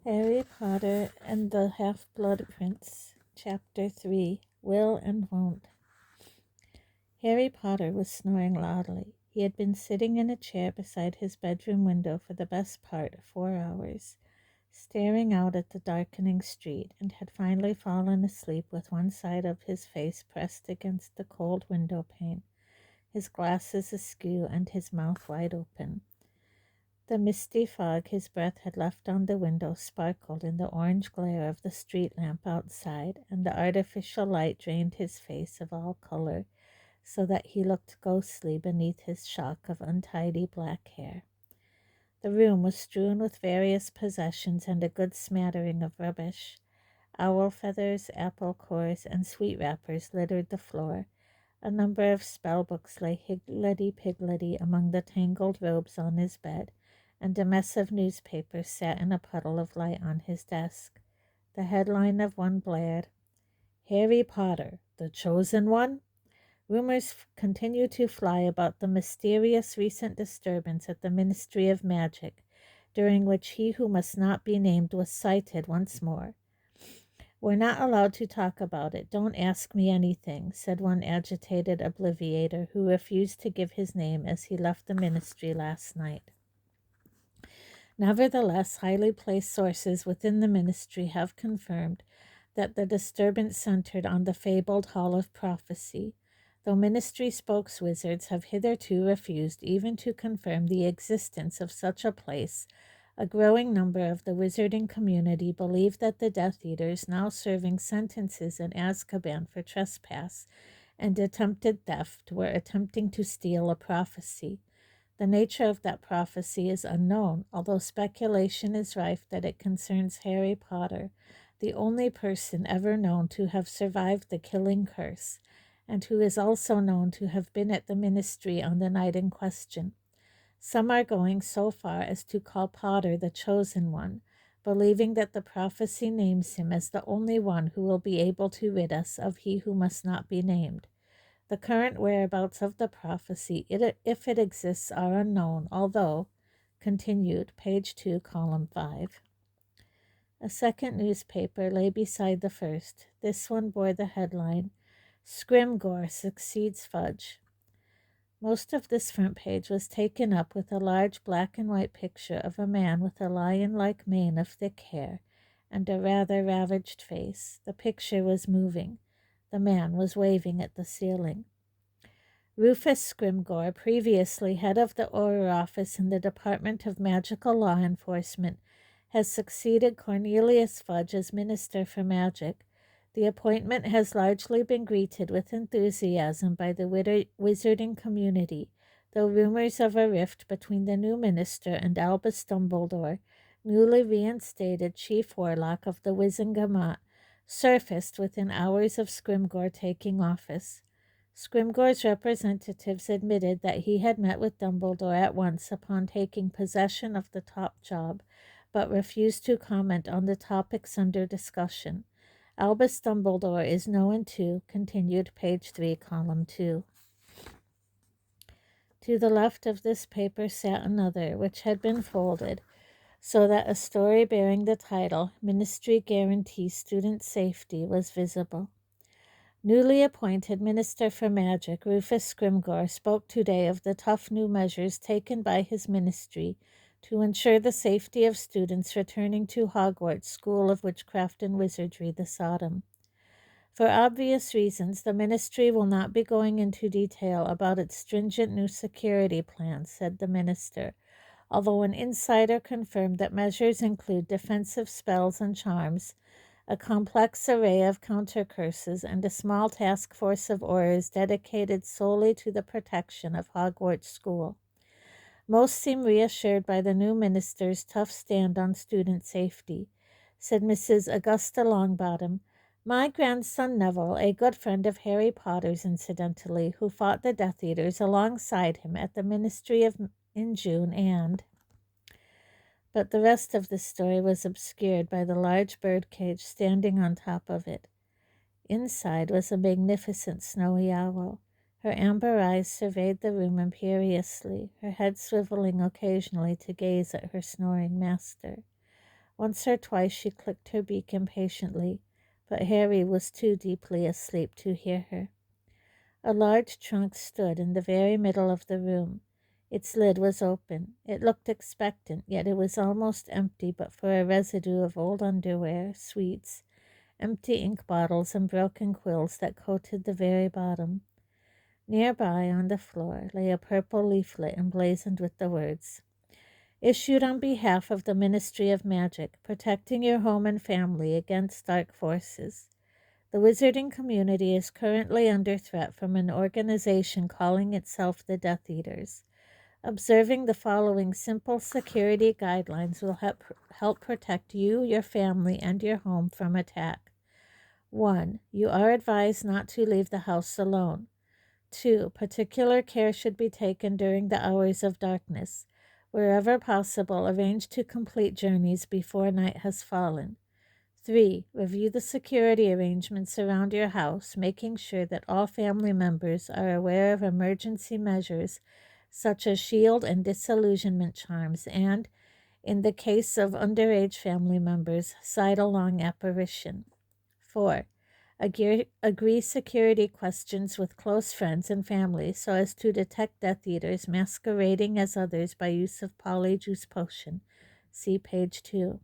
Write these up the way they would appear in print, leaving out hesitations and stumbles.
Harry Potter and the Half-Blood Prince, Chapter 3, Will and Won't. Harry Potter was snoring loudly. He had been sitting in a chair beside his bedroom window for the best part of 4 hours, staring out at the darkening street, and had finally fallen asleep with one side of his face pressed against the cold window pane, his glasses askew and his mouth wide open. The misty fog his breath had left on the window sparkled in the orange glare of the street lamp outside, and the artificial light drained his face of all color, so that he looked ghostly beneath his shock of untidy black hair. The room was strewn with various possessions and a good smattering of rubbish. Owl feathers, apple cores, and sweet wrappers littered the floor. A number of spell books lay higgledy-piggledy among the tangled robes on his bed, and a mess of newspapers sat in a puddle of light on his desk. The headline of one blared, "Harry Potter, the Chosen One?" Rumors continued to fly about the mysterious recent disturbance at the Ministry of Magic, during which he who must not be named was sighted once more. "We're not allowed to talk about it. Don't ask me anything," said one agitated obliviator who refused to give his name as he left the ministry last night. Nevertheless, highly placed sources within the ministry have confirmed that the disturbance centered on the fabled Hall of Prophecy, though ministry spokeswizards have hitherto refused even to confirm the existence of such a place. A growing number of the wizarding community believe that the Death Eaters now serving sentences in Azkaban for trespass and attempted theft were attempting to steal a prophecy. The nature of that prophecy is unknown, although speculation is rife that it concerns Harry Potter, the only person ever known to have survived the killing curse, and who is also known to have been at the ministry on the night in question. Some are going so far as to call Potter the Chosen One, believing that the prophecy names him as the only one who will be able to rid us of he who must not be named. The current whereabouts of the prophecy, if it exists, are unknown, although, continued, page 2, column 5. A second newspaper lay beside the first. This one bore the headline, "Scrimgeour Succeeds Fudge." Most of this front page was taken up with a large black and white picture of a man with a lion-like mane of thick hair and a rather ravaged face. The picture was moving. The man was waving at the ceiling. Rufus Scrimgeour, previously head of the Auror Office in the Department of Magical Law Enforcement, has succeeded Cornelius Fudge as Minister for Magic. The appointment has largely been greeted with enthusiasm by the wizarding community, though rumors of a rift between the new minister and Albus Dumbledore, newly reinstated Chief Warlock of the Wizengamot, surfaced within hours of Scrimgeour taking office. Scrimgeour's representatives admitted that he had met with Dumbledore at once upon taking possession of the top job, but refused to comment on the topics under discussion. Albus Dumbledore is known to, continued, page 3, column 2. To the left of this paper sat another, which had been folded, so that a story bearing the title, "Ministry Guarantees Student Safety," was visible. Newly appointed Minister for Magic, Rufus Scrimgeour, spoke today of the tough new measures taken by his ministry to ensure the safety of students returning to Hogwarts School of Witchcraft and Wizardry this autumn. For obvious reasons, the ministry will not be going into detail about its stringent new security plans, said the minister, although an insider confirmed that measures include defensive spells and charms, a complex array of counter curses, and a small task force of Aurors dedicated solely to the protection of Hogwarts School. Most seem reassured by the new minister's tough stand on student safety, said Mrs. Augusta Longbottom. "My grandson Neville, a good friend of Harry Potter's incidentally, who fought the Death Eaters alongside him at the ministry in June, and—" But the rest of the story was obscured by the large birdcage standing on top of it. Inside was a magnificent snowy owl. Her amber eyes surveyed the room imperiously, her head swiveling occasionally to gaze at her snoring master. Once or twice she clicked her beak impatiently, but Harry was too deeply asleep to hear her. A large trunk stood in the very middle of the room. Its lid was open. It looked expectant, yet it was almost empty but for a residue of old underwear, sweets, empty ink bottles, and broken quills that coated the very bottom. Nearby, on the floor, lay a purple leaflet emblazoned with the words, "Issued on behalf of the Ministry of Magic, protecting your home and family against dark forces. The wizarding community is currently under threat from an organization calling itself the Death Eaters. Observing the following simple security guidelines will help protect you, your family, and your home from attack. 1. You are advised not to leave the house alone. 2. Particular care should be taken during the hours of darkness. Wherever possible, arrange to complete journeys before night has fallen. 3. Review the security arrangements around your house, making sure that all family members are aware of emergency measures such as shield and disillusionment charms, and, in the case of underage family members, side-along apparition. 4. Agree security questions with close friends and family so as to detect Death Eaters masquerading as others by use of Polyjuice Potion. See page 2.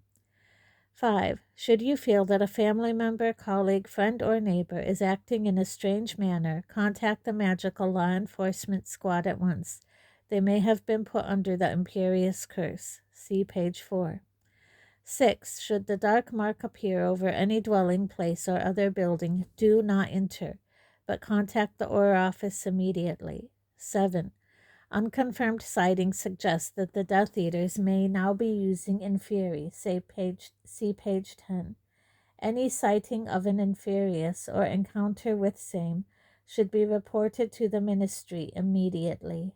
5. Should you feel that a family member, colleague, friend, or neighbor is acting in a strange manner, contact the Magical Law Enforcement Squad at once. They may have been put under the Imperious Curse. See page 4. 6. Should the dark mark appear over any dwelling place or other building, do not enter, but contact the Aura office immediately. 7. Unconfirmed sightings suggest that the Death Eaters may now be using Inferi. See page 10. Any sighting of an Inferius or encounter with same should be reported to the Ministry immediately.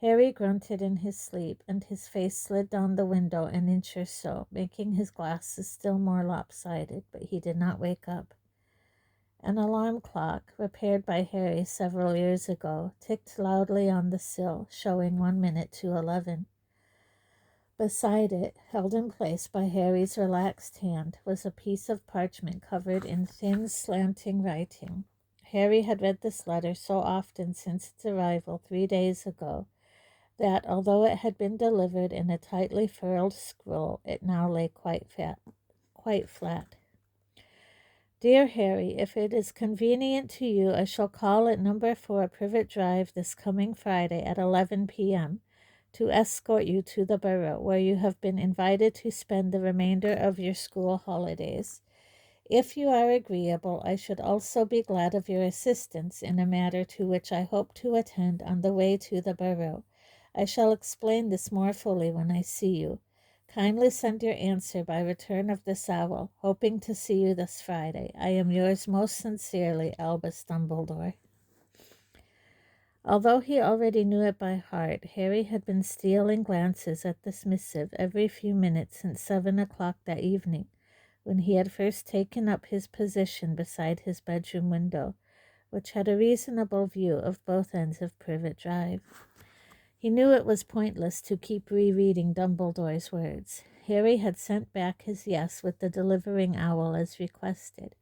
Harry grunted in his sleep, and his face slid down the window an inch or so, making his glasses still more lopsided, but he did not wake up. An alarm clock, repaired by Harry several years ago, ticked loudly on the sill, showing 1 minute to 11. Beside it, held in place by Harry's relaxed hand, was a piece of parchment covered in thin, slanting writing. Harry had read this letter so often since its arrival 3 days ago that, although it had been delivered in a tightly furled scroll, it now lay quite flat. Dear Harry, if it is convenient to you, I shall call at number 4 Privet Drive this coming Friday at 11 p.m. to escort you to the Burrow, where you have been invited to spend the remainder of your school holidays. If you are agreeable, I should also be glad of your assistance in a matter to which I hope to attend on the way to the Burrow. I shall explain this more fully when I see you. Kindly send your answer by return of this owl, hoping to see you this Friday. I am yours most sincerely, Albus Dumbledore. Although he already knew it by heart, Harry had been stealing glances at this missive every few minutes since 7 o'clock that evening, when he had first taken up his position beside his bedroom window, which had a reasonable view of both ends of Privet Drive. He knew it was pointless to keep rereading Dumbledore's words. Harry had sent back his yes with the delivering owl as requested,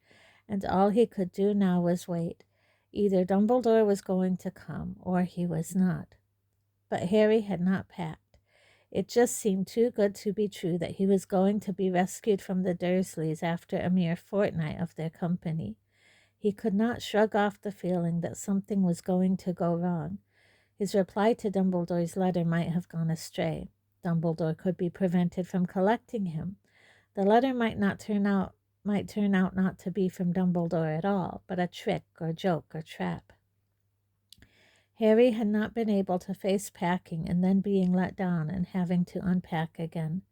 and all he could do now was wait. Either Dumbledore was going to come, or he was not. But Harry had not packed. It just seemed too good to be true that he was going to be rescued from the Dursleys after a mere fortnight of their company. He could not shrug off the feeling that something was going to go wrong. His reply to Dumbledore's letter might have gone astray. Dumbledore could be prevented from collecting him. The letter might turn out not to be from Dumbledore at all, but a trick or joke or trap. Harry had not been able to face packing and then being let down and having to unpack again.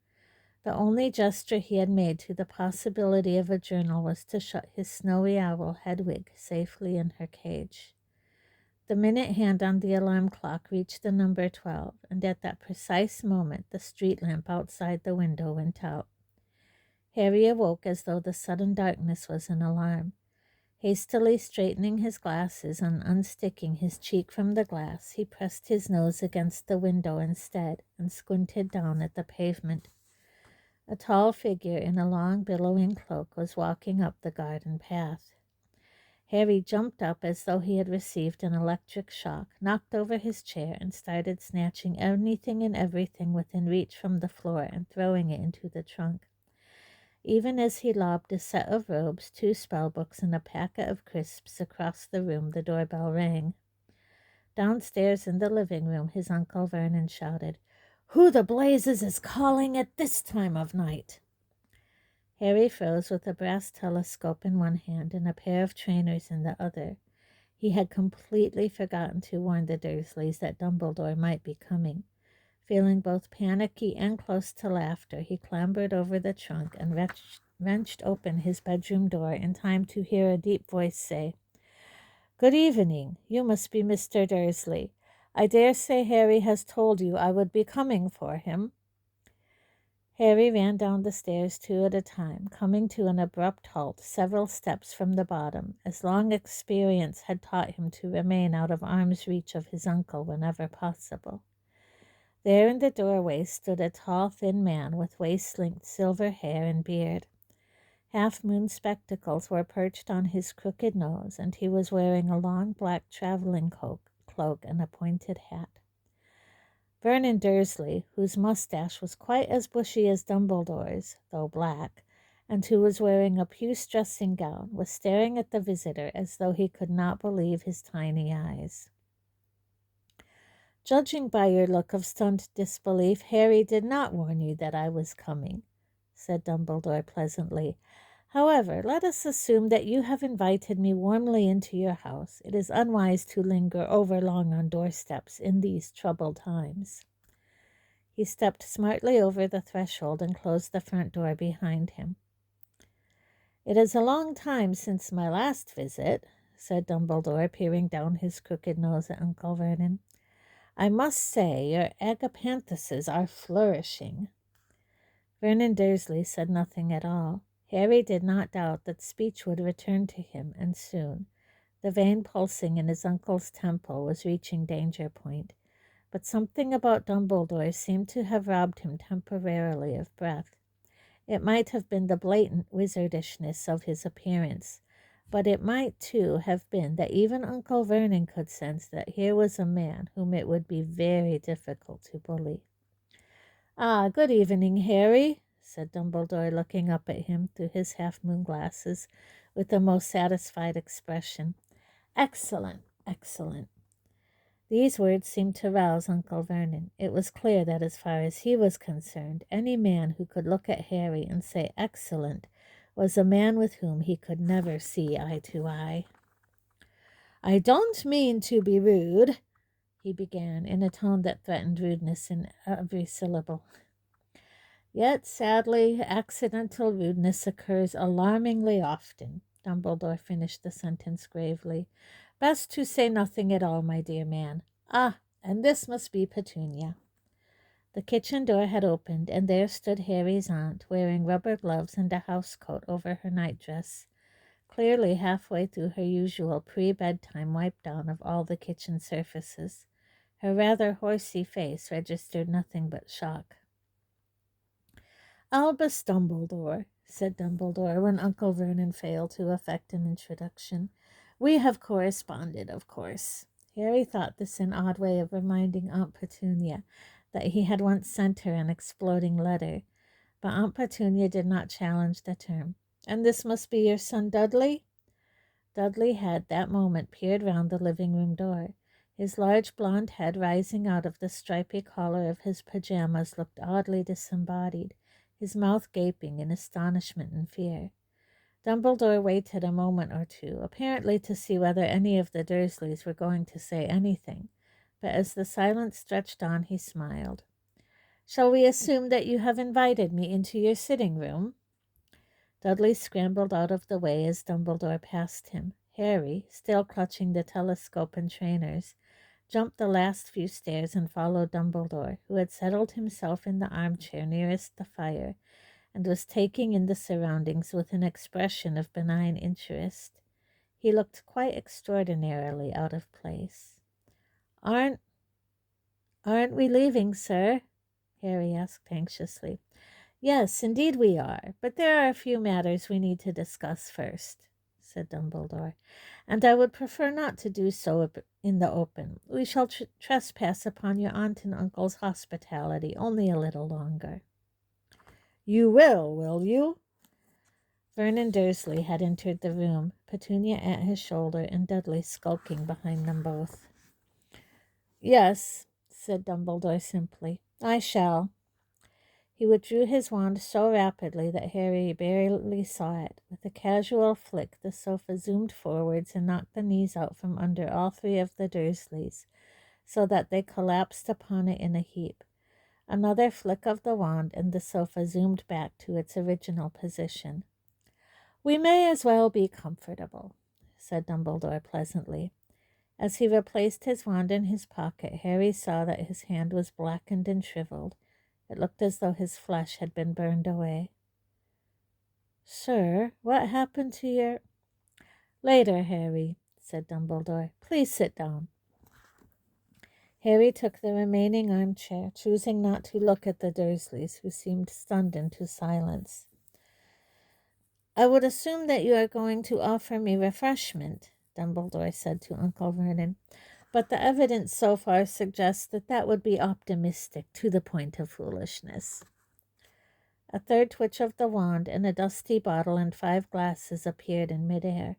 The only gesture he had made to the possibility of a journal was to shut his snowy owl, Hedwig, safely in her cage. The minute hand on the alarm clock reached the number 12, and at that precise moment the street lamp outside the window went out. Harry awoke as though the sudden darkness was an alarm. Hastily straightening his glasses and unsticking his cheek from the glass, he pressed his nose against the window instead and squinted down at the pavement. A tall figure in a long billowing cloak was walking up the garden path. Harry jumped up as though he had received an electric shock, knocked over his chair, and started snatching anything and everything within reach from the floor and throwing it into the trunk. Even as he lobbed a set of robes, 2 spellbooks, and a packet of crisps across the room, the doorbell rang. Downstairs in the living room, his Uncle Vernon shouted, "Who the blazes is calling at this time of night?" Harry froze with a brass telescope in one hand and a pair of trainers in the other. He had completely forgotten to warn the Dursleys that Dumbledore might be coming. Feeling both panicky and close to laughter, he clambered over the trunk and wrenched open his bedroom door in time to hear a deep voice say, "Good evening. You must be Mr. Dursley. I dare say Harry has told you I would be coming for him." Harry ran down the stairs 2 at a time, coming to an abrupt halt several steps from the bottom, as long experience had taught him to remain out of arm's reach of his uncle whenever possible. There in the doorway stood a tall, thin man with waist-length silver hair and beard. Half-moon spectacles were perched on his crooked nose, and he was wearing a long black traveling cloak and a pointed hat. Vernon Dursley, whose mustache was quite as bushy as Dumbledore's, though black, and who was wearing a puce dressing gown, was staring at the visitor as though he could not believe his tiny eyes. "Judging by your look of stunned disbelief, Harry did not warn you that I was coming," said Dumbledore pleasantly. "However, let us assume that you have invited me warmly into your house. It is unwise to linger overlong on doorsteps in these troubled times." He stepped smartly over the threshold and closed the front door behind him. "It is a long time since my last visit," said Dumbledore, peering down his crooked nose at Uncle Vernon. "I must say your agapanthuses are flourishing." Vernon Dursley said nothing at all. Harry did not doubt that speech would return to him, and soon. The vein pulsing in his uncle's temple was reaching danger point, but something about Dumbledore seemed to have robbed him temporarily of breath. It might have been the blatant wizardishness of his appearance, but it might, too, have been that even Uncle Vernon could sense that here was a man whom it would be very difficult to bully. "Ah, good evening, Harry," said Dumbledore, looking up at him through his half-moon glasses with the most satisfied expression. "Excellent, excellent." These words seemed to rouse Uncle Vernon. It was clear that as far as he was concerned, any man who could look at Harry and say excellent was a man with whom he could never see eye to eye. "I don't mean to be rude," he began, in a tone that threatened rudeness in every syllable. "Yet, sadly, accidental rudeness occurs alarmingly often," Dumbledore finished the sentence gravely. "Best to say nothing at all, my dear man. Ah, and this must be Petunia." The kitchen door had opened, and there stood Harry's aunt, wearing rubber gloves and a housecoat over her nightdress, clearly halfway through her usual pre-bedtime wipe-down of all the kitchen surfaces. Her rather horsey face registered nothing but shock. "Albus Dumbledore," said Dumbledore, when Uncle Vernon failed to effect an introduction. "We have corresponded, of course." Harry thought this an odd way of reminding Aunt Petunia that he had once sent her an exploding letter, but Aunt Petunia did not challenge the term. "And this must be your son Dudley?" Dudley had that moment peered round the living-room door. His large blond head rising out of the stripy collar of his pajamas looked oddly disembodied, his mouth gaping in astonishment and fear. Dumbledore waited a moment or two, apparently to see whether any of the Dursleys were going to say anything, but as the silence stretched on, he smiled. "Shall we assume that you have invited me into your sitting-room?" Dudley scrambled out of the way as Dumbledore passed him. Harry, still clutching the telescope and trainers, jumped the last few stairs and followed Dumbledore, who had settled himself in the armchair nearest the fire and was taking in the surroundings with an expression of benign interest. He looked quite extraordinarily out of place. Aren't we leaving, sir?" Harry asked anxiously. Yes, indeed we are, but there are a few matters we need to discuss first, said Dumbledore, and I would prefer not to do so in the open. We shall trespass upon your aunt and uncle's hospitality only a little longer. You will you? Vernon Dursley had entered the room, Petunia at his shoulder and Dudley skulking behind them both. Yes, said Dumbledore simply, I shall. He withdrew his wand so rapidly that Harry barely saw it. With a casual flick, the sofa zoomed forwards and knocked the knees out from under all three of the Dursleys, so that they collapsed upon it in a heap. Another flick of the wand, and the sofa zoomed back to its original position. We may as well be comfortable, said Dumbledore pleasantly. As he replaced his wand in his pocket, Harry saw that his hand was blackened and shriveled. It looked as though his flesh had been burned away. Sir, what happened to your... Later, Harry, said Dumbledore. Please sit down. Harry took the remaining armchair, choosing not to look at the Dursleys, who seemed stunned into silence. I would assume that you are going to offer me refreshment, Dumbledore said to Uncle Vernon, but the evidence so far suggests that that would be optimistic to the point of foolishness. A third twitch of the wand, and a dusty bottle and 5 glasses appeared in midair.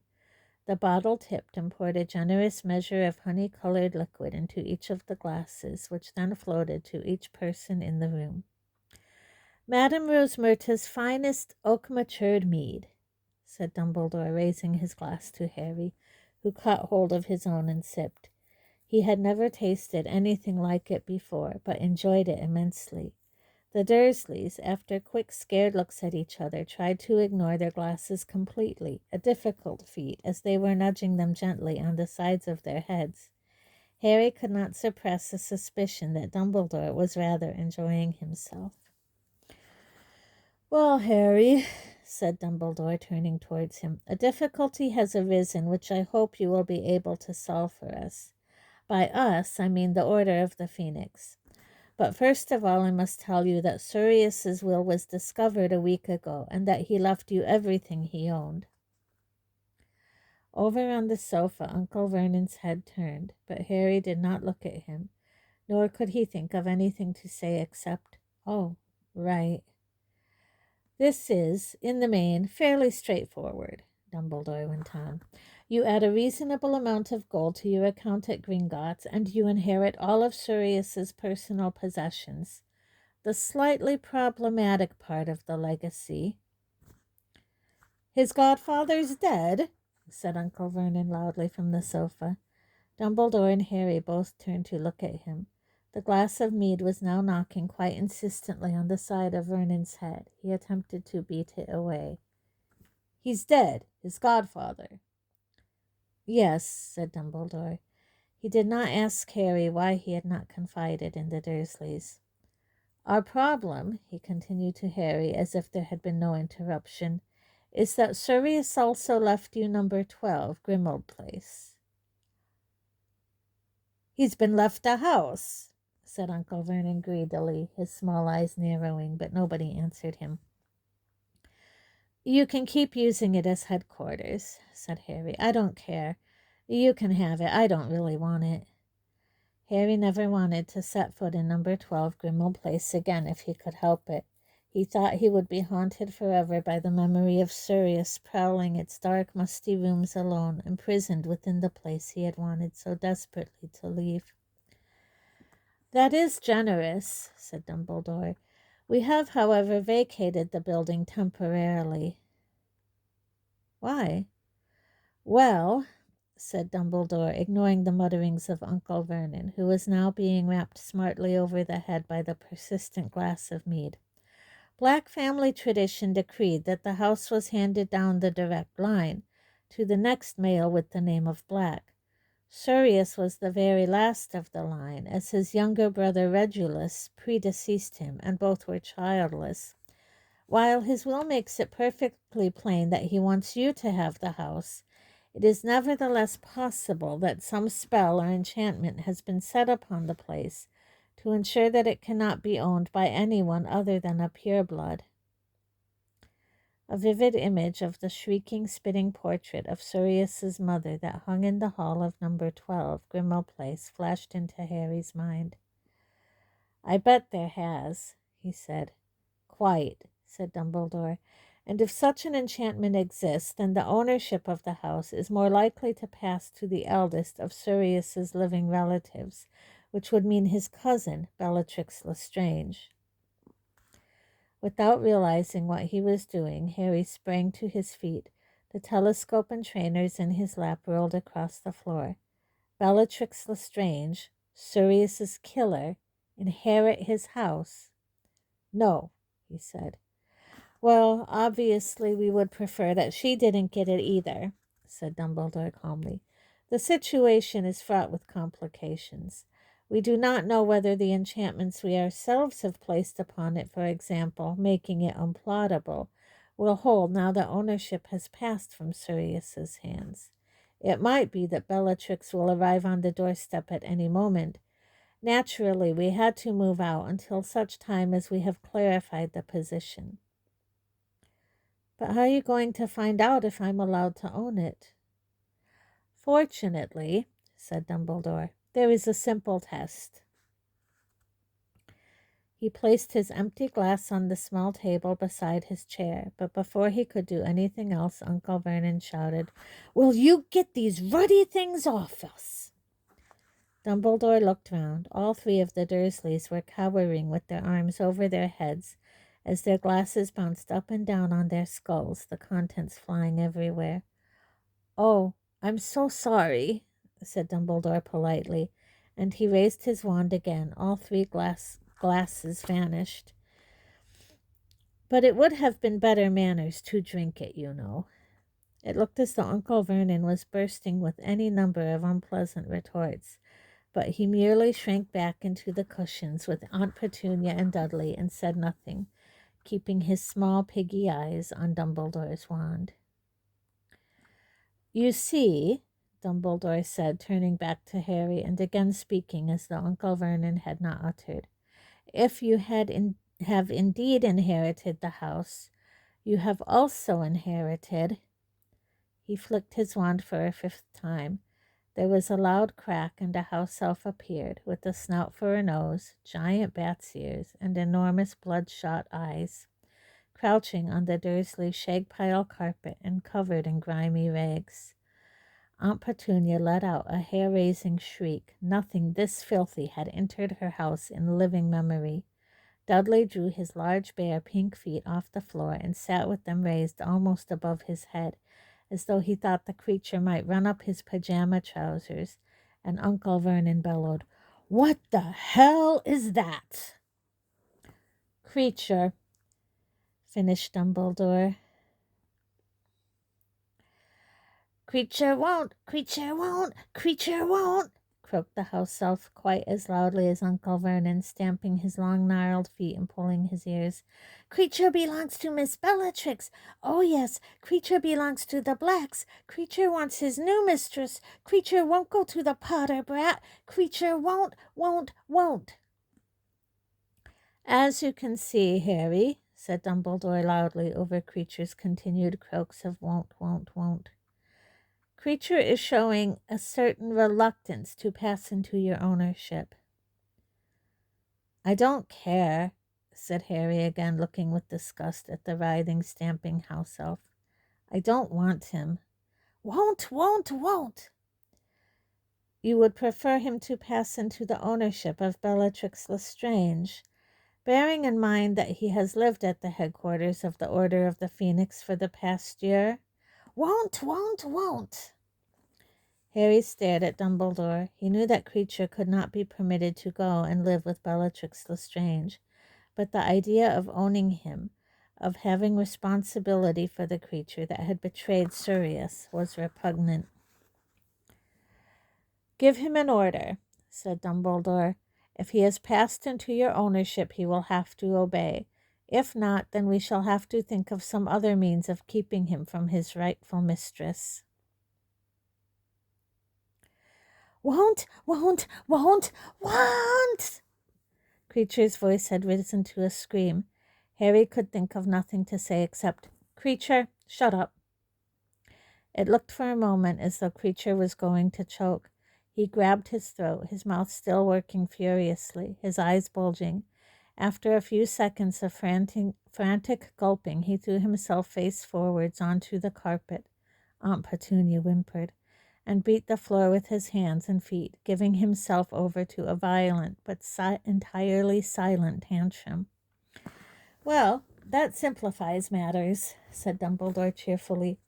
The bottle tipped and poured a generous measure of honey-colored liquid into each of the glasses, which then floated to each person in the room. Madame Rosmerta's finest oak-matured mead, said Dumbledore, raising his glass to Harry, who caught hold of his own and sipped. He had never tasted anything like it before, but enjoyed it immensely. The Dursleys, after quick, scared looks at each other, tried to ignore their glasses completely, a difficult feat, as they were nudging them gently on the sides of their heads. Harry could not suppress a suspicion that Dumbledore was rather enjoying himself. Well, Harry, said Dumbledore, turning towards him, a difficulty has arisen which I hope you will be able to solve for us. By us, I mean the Order of the Phoenix. But first of all, I must tell you that Sirius's will was discovered a week ago, and that he left you everything he owned. Over on the sofa, Uncle Vernon's head turned, but Harry did not look at him, nor could he think of anything to say except, "Oh, right." This is, in the main, fairly straightforward, Dumbledore went on. You add a reasonable amount of gold to your account at Gringotts, and you inherit all of Sirius's personal possessions. The slightly problematic part of the legacy. His godfather's dead, said Uncle Vernon loudly from the sofa. Dumbledore and Harry both turned to look at him. The glass of mead was now knocking quite insistently on the side of Vernon's head. He attempted to beat it away. He's dead, his godfather. Yes, said Dumbledore. He did not ask Harry why he had not confided in the Dursleys. Our problem, he continued to Harry as if there had been no interruption, is that Sirius also left you number 12, Grimmauld Place. He's been left a house, said Uncle Vernon greedily, his small eyes narrowing, but nobody answered him. You can keep using it as headquarters, said Harry. I don't care. You can have it. I don't really want it. Harry never wanted to set foot in number 12 Grimmauld Place again if he could help it. He thought he would be haunted forever by the memory of Sirius prowling its dark, musty rooms alone, imprisoned within the place he had wanted so desperately to leave. That is generous, said Dumbledore. We have, however, vacated the building temporarily. Why? Well, said Dumbledore, ignoring the mutterings of Uncle Vernon, who was now being rapped smartly over the head by the persistent glass of mead. Black family tradition decreed that the house was handed down the direct line to the next male with the name of Black. Sirius was the very last of the line, as his younger brother Regulus predeceased him, and both were childless. While his will makes it perfectly plain that he wants you to have the house, it is nevertheless possible that some spell or enchantment has been set upon the place to ensure that it cannot be owned by anyone other than a pureblood. A vivid image of the shrieking, spitting portrait of Sirius's mother that hung in the hall of number 12, Grimmauld Place, flashed into Harry's mind. "I bet there has," he said. "Quite," said Dumbledore. "And if such an enchantment exists, then the ownership of the house is more likely to pass to the eldest of Sirius's living relatives, which would mean his cousin, Bellatrix Lestrange." Without realizing what he was doing, Harry sprang to his feet. The telescope and trainers in his lap rolled across the floor. Bellatrix Lestrange, Sirius's killer, inherit his house? "No," he said. "Well, obviously we would prefer that she didn't get it either," said Dumbledore calmly. "The situation is fraught with complications. We do not know whether the enchantments we ourselves have placed upon it, for example, making it unplottable, will hold now that ownership has passed from Sirius's hands. It might be that Bellatrix will arrive on the doorstep at any moment. Naturally, we had to move out until such time as we have clarified the position." "But how are you going to find out if I'm allowed to own it?" "Fortunately," said Dumbledore, "there is a simple test." He placed his empty glass on the small table beside his chair, but before he could do anything else, Uncle Vernon shouted, "Will you get these ruddy things off us?" Dumbledore looked round. All three of the Dursleys were cowering with their arms over their heads as their glasses bounced up and down on their skulls, the contents flying everywhere. "Oh, I'm so sorry," said Dumbledore politely, and he raised his wand again. All three glasses vanished. "But it would have been better manners to drink it, you know." It looked as though Uncle Vernon was bursting with any number of unpleasant retorts, but he merely shrank back into the cushions with Aunt Petunia and Dudley and said nothing, keeping his small piggy eyes on Dumbledore's wand. "You see," Dumbledore said, turning back to Harry and again speaking as though Uncle Vernon had not uttered, "if you have indeed inherited the house, you have also inherited—" He flicked his wand for a fifth time. There was a loud crack, and a house elf appeared, with a snout for a nose, giant bat's ears, and enormous bloodshot eyes, crouching on the Dursley shag-pile carpet and covered in grimy rags. Aunt Petunia let out a hair-raising shriek. Nothing this filthy had entered her house in living memory. Dudley drew his large bare pink feet off the floor and sat with them raised almost above his head, as though he thought the creature might run up his pajama trousers, and Uncle Vernon bellowed, "What the hell is that?" "Creature," finished Dumbledore. "Creature won't, creature won't, creature won't," croaked the house elf quite as loudly as Uncle Vernon, stamping his long gnarled feet and pulling his ears. "Creature belongs to Miss Bellatrix. Oh, yes, creature belongs to the Blacks. Creature wants his new mistress. Creature won't go to the Potter brat. Creature won't, won't, won't." "As you can see, Harry," said Dumbledore loudly over Creature's continued croaks of won't, won't, won't, "Creature is showing a certain reluctance to pass into your ownership." "I don't care," said Harry again, looking with disgust at the writhing, stamping house elf. "I don't want him." "Won't, won't, won't." "You would prefer him to pass into the ownership of Bellatrix Lestrange, bearing in mind that he has lived at the headquarters of the Order of the Phoenix for the past year?" "Won't, won't, won't." Harry stared at Dumbledore. He knew that Creature could not be permitted to go and live with Bellatrix Lestrange, but the idea of owning him, of having responsibility for the creature that had betrayed Sirius, was repugnant. "Give him an order," said Dumbledore. "If he has passed into your ownership, he will have to obey. If not, then we shall have to think of some other means of keeping him from his rightful mistress." "Won't, won't, won't, won't!" Creature's voice had risen to a scream. Harry could think of nothing to say except, "Creature, shut up." It looked for a moment as though Creature was going to choke. He grabbed his throat, his mouth still working furiously, his eyes bulging. After a few seconds of frantic gulping, he threw himself face forwards onto the carpet, Aunt Petunia whimpered, and beat the floor with his hands and feet, giving himself over to a violent but entirely silent tantrum. "Well, that simplifies matters," said Dumbledore cheerfully.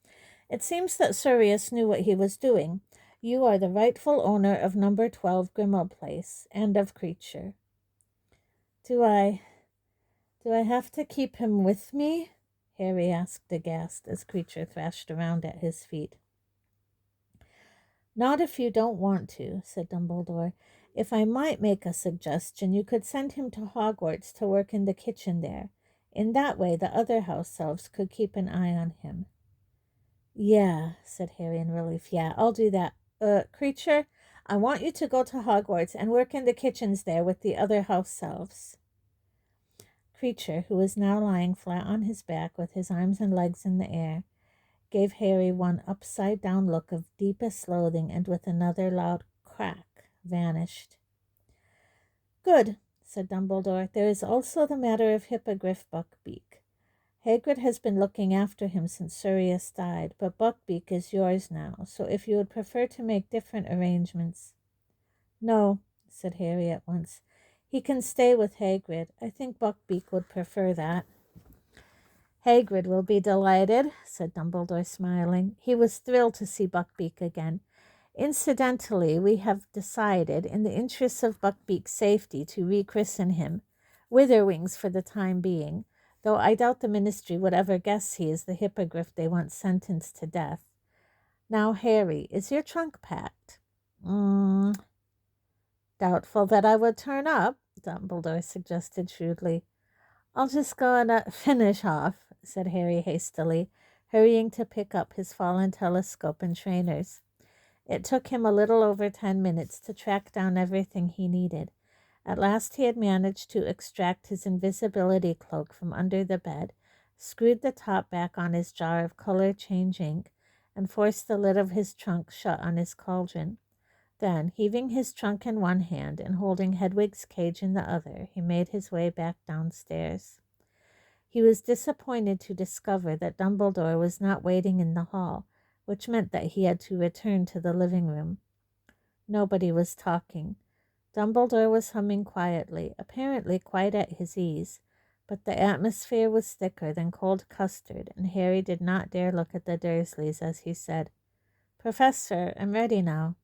"It seems that Sirius knew what he was doing. You are the rightful owner of number 12 Grimmauld Place, and of Creature." Do I have to keep him with me?" Harry asked aghast as Creature thrashed around at his feet. "Not if you don't want to," said Dumbledore. "If I might make a suggestion, you could send him to Hogwarts to work in the kitchen there. In that way the other house elves could keep an eye on him." "Yeah," said Harry in relief. "Yeah, I'll do that. Creature, I want you to go to Hogwarts and work in the kitchens there with the other house elves." Creature, who was now lying flat on his back with his arms and legs in the air, gave Harry one upside-down look of deepest loathing, and with another loud crack vanished. "Good," said Dumbledore. "There is also the matter of Hippogriff Buckbeak. Hagrid has been looking after him since Sirius died, but Buckbeak is yours now, so if you would prefer to make different arrangements—" "No," said Harry at once. "He can stay with Hagrid. I think Buckbeak would prefer that." "Hagrid will be delighted," said Dumbledore, smiling. He was thrilled to see Buckbeak again. "Incidentally, we have decided, in the interests of Buckbeak's safety, to rechristen him Witherwings for the time being, though I doubt the Ministry would ever guess he is the hippogriff they once sentenced to death. Now, Harry, is your trunk packed?" "Doubtful that I would turn up," Dumbledore suggested shrewdly. "I'll just go and finish off," said Harry hastily, hurrying to pick up his fallen telescope and trainers. It took him a little over 10 minutes to track down everything he needed. At last he had managed to extract his invisibility cloak from under the bed, screwed the top back on his jar of color-change ink, and forced the lid of his trunk shut on his cauldron. Then, heaving his trunk in one hand and holding Hedwig's cage in the other, he made his way back downstairs. He was disappointed to discover that Dumbledore was not waiting in the hall, which meant that he had to return to the living room. Nobody was talking. Dumbledore was humming quietly, apparently quite at his ease, but the atmosphere was thicker than cold custard, and Harry did not dare look at the Dursleys as he said, "Professor, I'm ready now."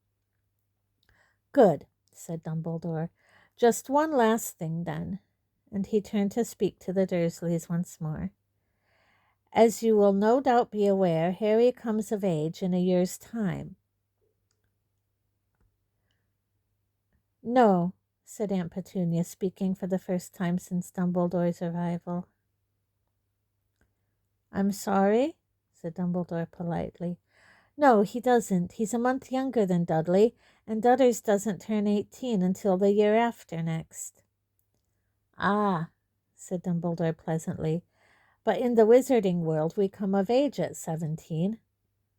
"Good," said Dumbledore. "Just one last thing, then." And he turned to speak to the Dursleys once more. "As you will no doubt be aware, Harry comes of age in a year's time." "No," said Aunt Petunia, speaking for the first time since Dumbledore's arrival. "I'm sorry," said Dumbledore politely. "No, he doesn't. He's a month younger than Dudley, and Dudders doesn't turn 18 until the year after next." "Ah," said Dumbledore pleasantly. "But in the wizarding world we come of age at 17.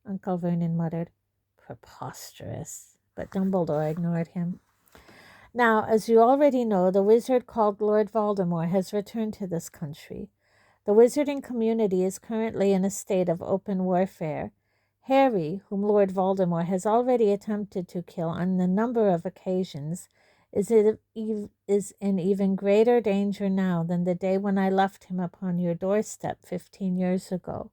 Uncle Vernon muttered, "Preposterous," but Dumbledore ignored him. "Now, as you already know, the wizard called Lord Voldemort has returned to this country. The wizarding community is currently in a state of open warfare. Harry, whom Lord Voldemort has already attempted to kill on a number of occasions, is in even greater danger now than the day when I left him upon your doorstep 15 years ago,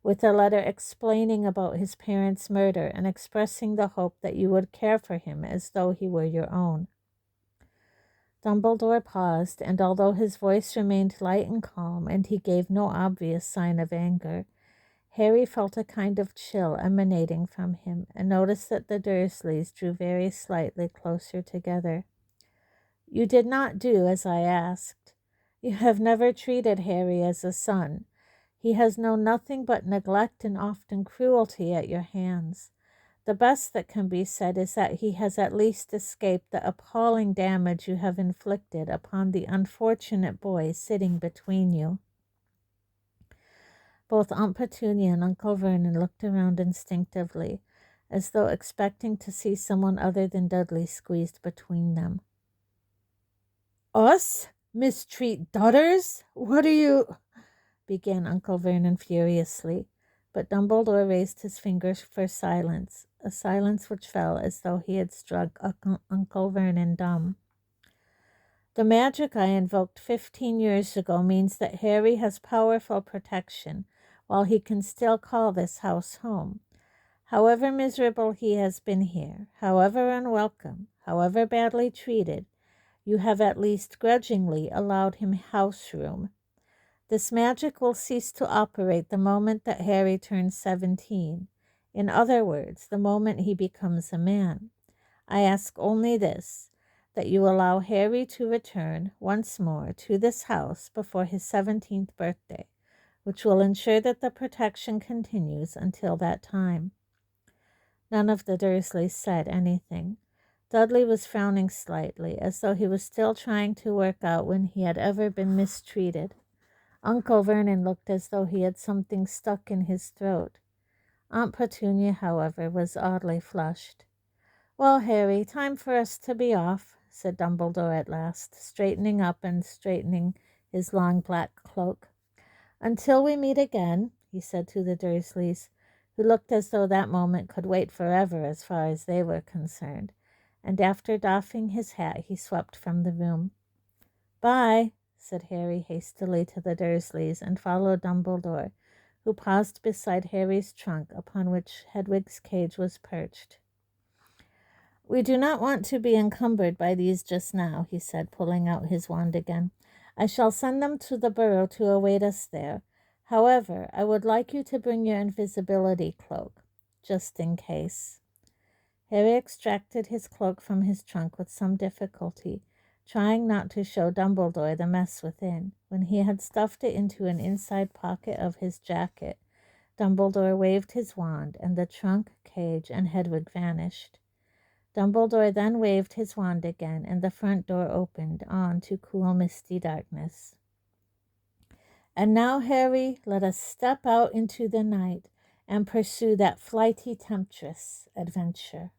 with a letter explaining about his parents' murder and expressing the hope that you would care for him as though he were your own." Dumbledore paused, and although his voice remained light and calm, and he gave no obvious sign of anger, Harry felt a kind of chill emanating from him, and noticed that the Dursleys drew very slightly closer together. "You did not do as I asked. You have never treated Harry as a son. He has known nothing but neglect and often cruelty at your hands. The best that can be said is that he has at least escaped the appalling damage you have inflicted upon the unfortunate boy sitting between you." Both Aunt Petunia and Uncle Vernon looked around instinctively, as though expecting to see someone other than Dudley squeezed between them. "Us mistreat daughters? What do you—" began Uncle Vernon furiously, but Dumbledore raised his fingers for silence, a silence which fell as though he had struck Uncle Vernon dumb. "The magic I invoked 15 years ago means that Harry has powerful protection while he can still call this house home. However miserable he has been here, however unwelcome, however badly treated, you have at least grudgingly allowed him house room. This magic will cease to operate the moment that Harry turns 17. In other words, the moment he becomes a man. I ask only this, that you allow Harry to return once more to this house before his 17th birthday, which will ensure that the protection continues until that time." None of the Dursleys said anything. Dudley was frowning slightly, as though he was still trying to work out when he had ever been mistreated. Uncle Vernon looked as though he had something stuck in his throat. Aunt Petunia, however, was oddly flushed. "Well, Harry, time for us to be off," said Dumbledore at last, straightening up and straightening his long black cloak. "Until we meet again," he said to the Dursleys, who looked as though that moment could wait forever as far as they were concerned, and after doffing his hat he swept from the room. "Bye," said Harry hastily to the Dursleys, and followed Dumbledore, who paused beside Harry's trunk, upon which Hedwig's cage was perched. "We do not want to be encumbered by these just now," he said, pulling out his wand again. "I shall send them to the burrow to await us there. However, I would like you to bring your invisibility cloak, just in case." Harry extracted his cloak from his trunk with some difficulty, trying not to show Dumbledore the mess within. When he had stuffed it into an inside pocket of his jacket, Dumbledore waved his wand, and the trunk, cage, and Hedwig vanished. Dumbledore then waved his wand again, and the front door opened on to cool, misty darkness. "And now, Harry, let us step out into the night and pursue that flighty temptress adventure."